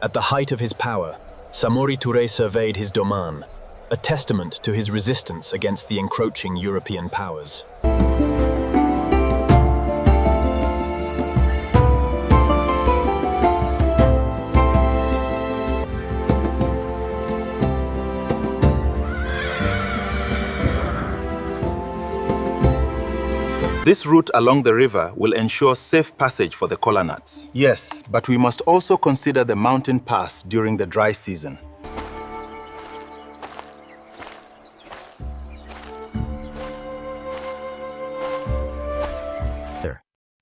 At the height of his power, Samori Touré surveyed his domain, a testament to his resistance against the encroaching European powers. This route along the river will ensure safe passage for the colonats. Yes, but we must also consider the mountain pass during the dry season.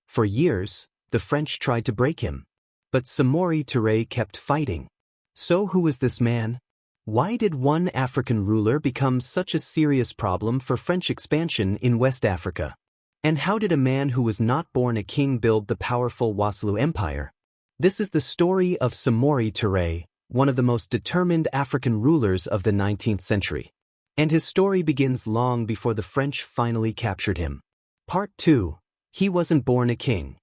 For years, the French tried to break him. But Samori Touré kept fighting. So who was this man? Why did one African ruler become such a serious problem for French expansion in West Africa? And how did a man who was not born a king build the powerful Wassoulou Empire? This is the story of Samori Touré, one of the most determined African rulers of the 19th century. And his story begins long before the French finally captured him. Part 2. He wasn't born a king.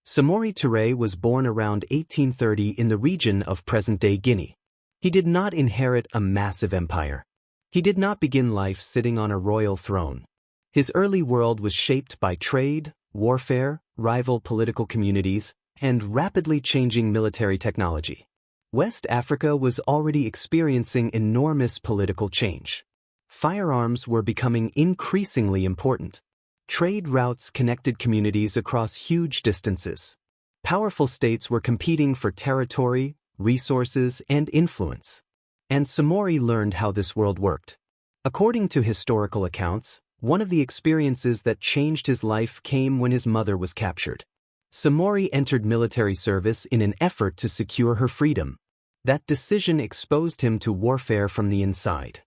Samori Touré was born around 1830 in the region of present-day Guinea. He did not inherit a massive empire. He did not begin life sitting on a royal throne. His early world was shaped by trade, warfare, rival political communities, and rapidly changing military technology. West Africa was already experiencing enormous political change. Firearms were becoming increasingly important. Trade routes connected communities across huge distances. Powerful states were competing for territory, resources, and influence. And Samori learned how this world worked. According to historical accounts, one of the experiences that changed his life came when his mother was captured. Samori entered military service in an effort to secure her freedom. That decision exposed him to warfare from the inside.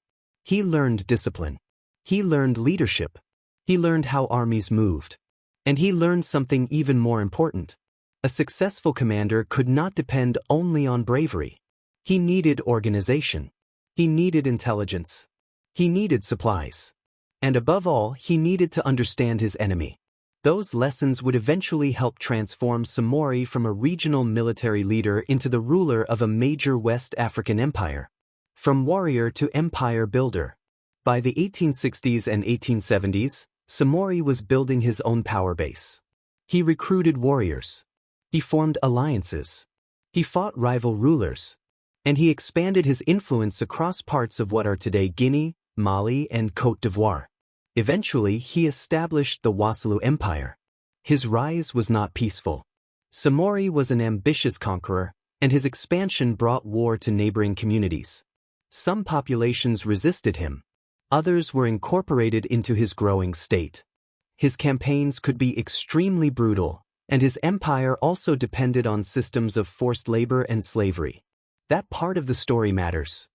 He learned discipline. He learned leadership. He learned how armies moved. And he learned something even more important. A successful commander could not depend only on bravery. He needed organization. He needed intelligence. He needed supplies. And above all, he needed to understand his enemy. Those lessons would eventually help transform Samori from a regional military leader into the ruler of a major West African empire. From warrior to empire builder. By the 1860s and 1870s, Samori was building his own power base. He recruited warriors. He formed alliances. He fought rival rulers. And he expanded his influence across parts of what are today Guinea, Mali, and Côte d'Ivoire. Eventually, he established the Wassoulou Empire. His rise was not peaceful. Samori was an ambitious conqueror, and his expansion brought war to neighboring communities. Some populations resisted him. Others were incorporated into his growing state. His campaigns could be extremely brutal, and his empire also depended on systems of forced labor and slavery. That part of the story matters.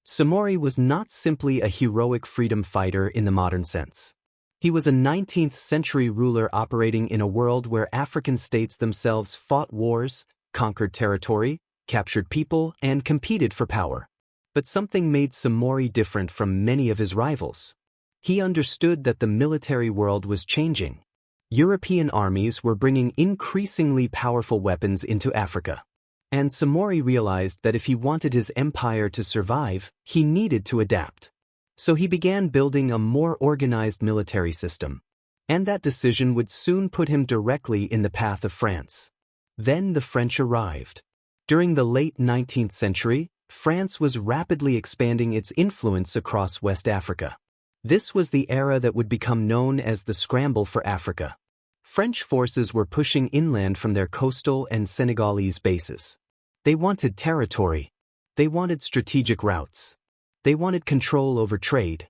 Samori was not simply a heroic freedom fighter in the modern sense. He was a 19th century ruler operating in a world where African states themselves fought wars, conquered territory, captured people, and competed for power. But something made Samori different from many of his rivals. He understood that the military world was changing. European armies were bringing increasingly powerful weapons into Africa. And Samori realized that if he wanted his empire to survive, he needed to adapt. So he began building a more organized military system. And that decision would soon put him directly in the path of France. Then the French arrived. During the late 19th century, France was rapidly expanding its influence across West Africa. This was the era that would become known as the Scramble for Africa. French forces were pushing inland from their coastal and Senegalese bases. They wanted territory. They wanted strategic routes. They wanted control over trade.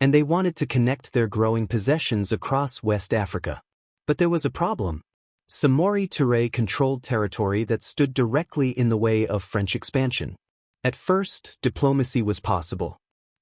And they wanted to connect their growing possessions across West Africa. But there was a problem. Samori Touré controlled territory that stood directly in the way of French expansion. At first, diplomacy was possible.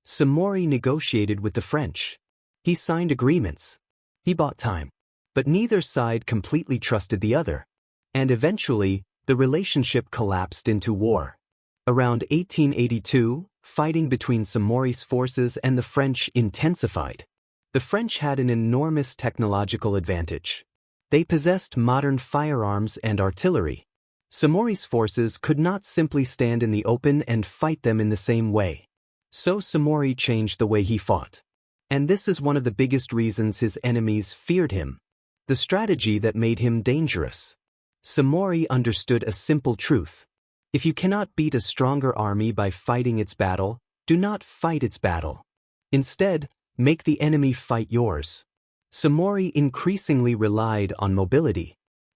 Samori negotiated with the French. He signed agreements. He bought time. But neither side completely trusted the other. And eventually, the relationship collapsed into war. Around 1882, fighting between Samori's forces and the French intensified. The French had an enormous technological advantage. They possessed modern firearms and artillery. Samori's forces could not simply stand in the open and fight them in the same way. So Samori changed the way he fought. And this is one of the biggest reasons his enemies feared him. The strategy that made him dangerous. Samori understood a simple truth. If you cannot beat a stronger army by fighting its battle, do not fight its battle. Instead, make the enemy fight yours. Samori increasingly relied on mobility.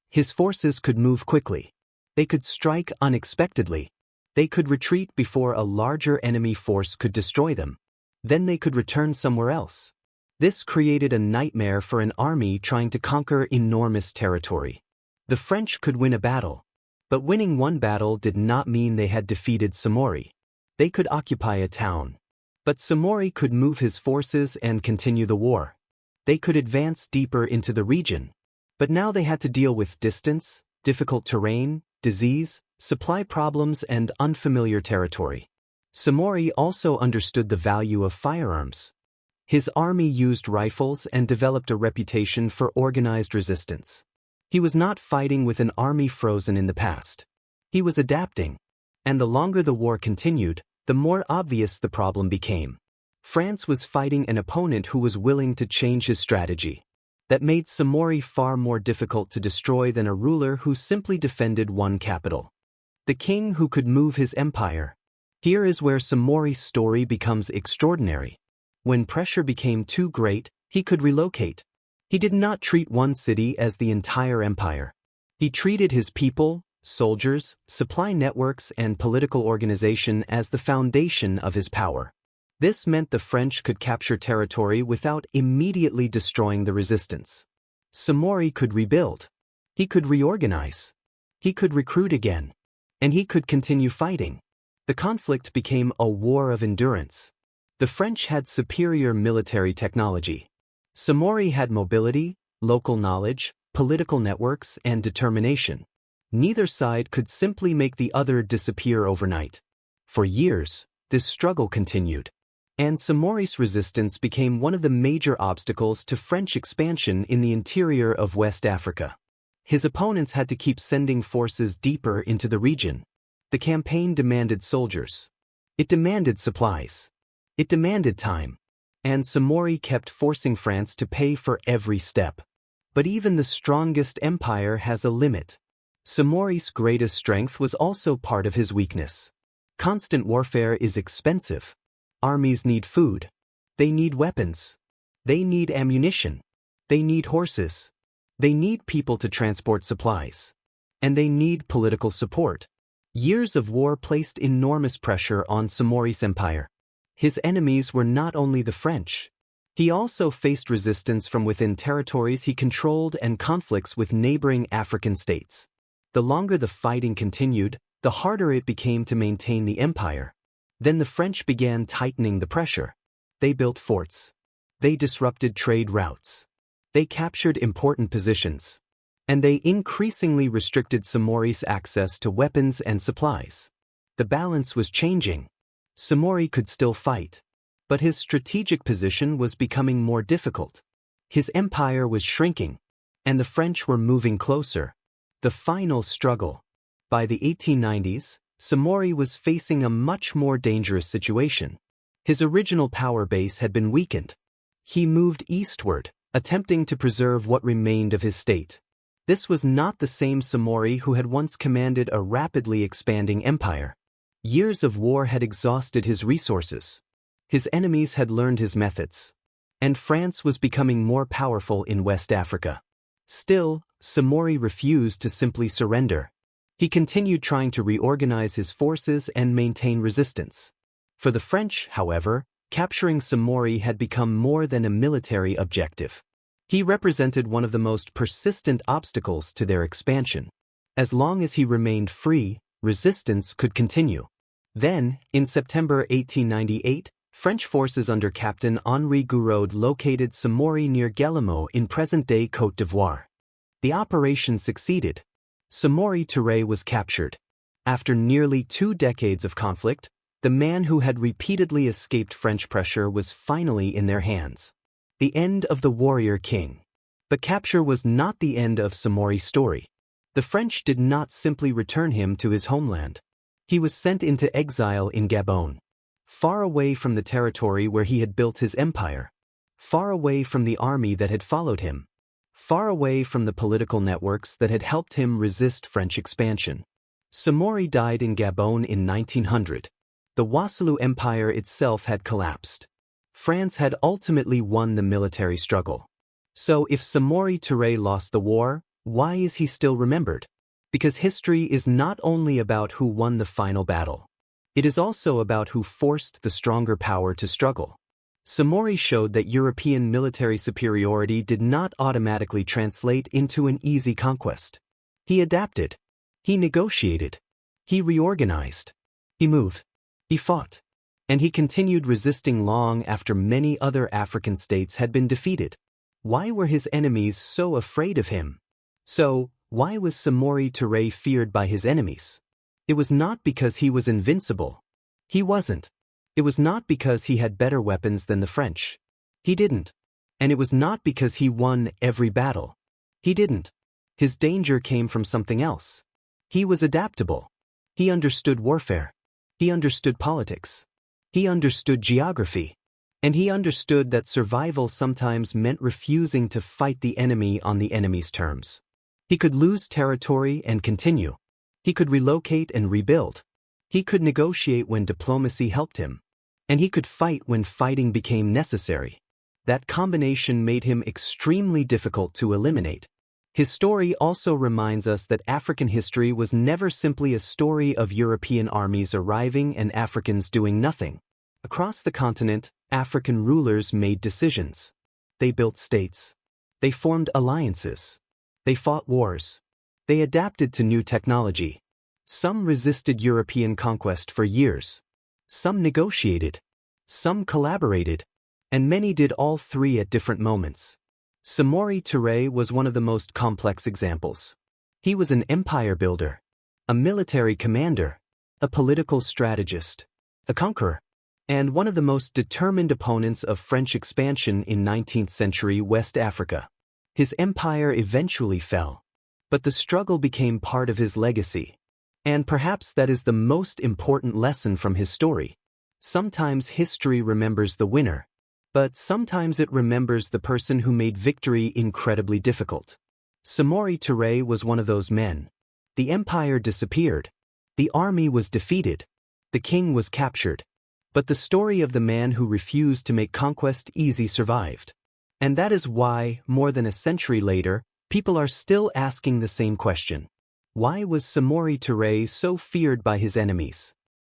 His forces could move quickly. They could strike unexpectedly. They could retreat before a larger enemy force could destroy them. Then they could return somewhere else. This created a nightmare for an army trying to conquer enormous territory. The French could win a battle. But winning one battle did not mean they had defeated Samori. They could occupy a town. But Samori could move his forces and continue the war. They could advance deeper into the region. But now they had to deal with distance, difficult terrain, disease, supply problems, and unfamiliar territory. Samori also understood the value of firearms. His army used rifles and developed a reputation for organized resistance. He was not fighting with an army frozen in the past. He was adapting. And the longer the war continued, the more obvious the problem became. France was fighting an opponent who was willing to change his strategy. That made Samori far more difficult to destroy than a ruler who simply defended one capital. The king who could move his empire. Here is where Samori's story becomes extraordinary. When pressure became too great, he could relocate. He did not treat one city as the entire empire. He treated his people, soldiers, supply networks, and political organization as the foundation of his power. This meant the French could capture territory without immediately destroying the resistance. Samori could rebuild. He could reorganize. He could recruit again. And he could continue fighting. The conflict became a war of endurance. The French had superior military technology. Samori had mobility, local knowledge, political networks, and determination. Neither side could simply make the other disappear overnight. For years, this struggle continued. And Samori's resistance became one of the major obstacles to French expansion in the interior of West Africa. His opponents had to keep sending forces deeper into the region. The campaign demanded soldiers. It demanded supplies. It demanded time. And Samori kept forcing France to pay for every step. But even the strongest empire has a limit. Samori's greatest strength was also part of his weakness. Constant warfare is expensive. Armies need food. They need weapons. They need ammunition. They need horses. They need people to transport supplies. And they need political support. Years of war placed enormous pressure on Samori's empire. His enemies were not only the French. He also faced resistance from within territories he controlled and conflicts with neighboring African states. The longer the fighting continued, the harder it became to maintain the empire. Then the French began tightening the pressure. They built forts. They disrupted trade routes. They captured important positions. And they increasingly restricted Samori's access to weapons and supplies. The balance was changing. Samori could still fight. But his strategic position was becoming more difficult. His empire was shrinking. And the French were moving closer. The final struggle. By the 1890s, Samori was facing a much more dangerous situation. His original power base had been weakened. He moved eastward, attempting to preserve what remained of his state. This was not the same Samori who had once commanded a rapidly expanding empire. Years of war had exhausted his resources. His enemies had learned his methods. And France was becoming more powerful in West Africa. Still, Samori refused to simply surrender. He continued trying to reorganize his forces and maintain resistance. For the French, however, capturing Samori had become more than a military objective. He represented one of the most persistent obstacles to their expansion. As long as he remained free, resistance could continue. Then, in September 1898, French forces under Captain Henri Gouraud located Samori near Guillemot in present-day Côte d'Ivoire. The operation succeeded. Samori Touré was captured. After nearly 2 decades of conflict, the man who had repeatedly escaped French pressure was finally in their hands. The end of the warrior king. But capture was not the end of Samori's story. The French did not simply return him to his homeland. He was sent into exile in Gabon, far away from the territory where he had built his empire, far away from the army that had followed him, far away from the political networks that had helped him resist French expansion. Samori died in Gabon in 1900. The Wassoulou Empire itself had collapsed. France had ultimately won the military struggle. So if Samori Touré lost the war, why is he still remembered? Because history is not only about who won the final battle. It is also about who forced the stronger power to struggle. Samori showed that European military superiority did not automatically translate into an easy conquest. He adapted. He negotiated. He reorganized. He moved. He fought. And he continued resisting long after many other African states had been defeated. Why were his enemies so afraid of him? So, why was Samori Touré feared by his enemies? It was not because he was invincible. He wasn't. It was not because he had better weapons than the French. He didn't. And it was not because he won every battle. He didn't. His danger came from something else. He was adaptable. He understood warfare. He understood politics. He understood geography. And he understood that survival sometimes meant refusing to fight the enemy on the enemy's terms. He could lose territory and continue. He could relocate and rebuild. He could negotiate when diplomacy helped him. And he could fight when fighting became necessary. That combination made him extremely difficult to eliminate. His story also reminds us that African history was never simply a story of European armies arriving and Africans doing nothing. Across the continent, African rulers made decisions. They built states. They formed alliances. They fought wars. They adapted to new technology. Some resisted European conquest for years. Some negotiated. Some collaborated. And many did all three at different moments. Samori Touré was one of the most complex examples. He was an empire builder, a military commander, a political strategist, a conqueror, and one of the most determined opponents of French expansion in 19th century West Africa. His empire eventually fell, but the struggle became part of his legacy. And perhaps that is the most important lesson from his story. Sometimes history remembers the winner, but sometimes it remembers the person who made victory incredibly difficult. Samori Touré was one of those men. The empire disappeared. The army was defeated. The king was captured. But the story of the man who refused to make conquest easy survived. And that is why, more than a century later, people are still asking the same question. Why was Samori Touré so feared by his enemies?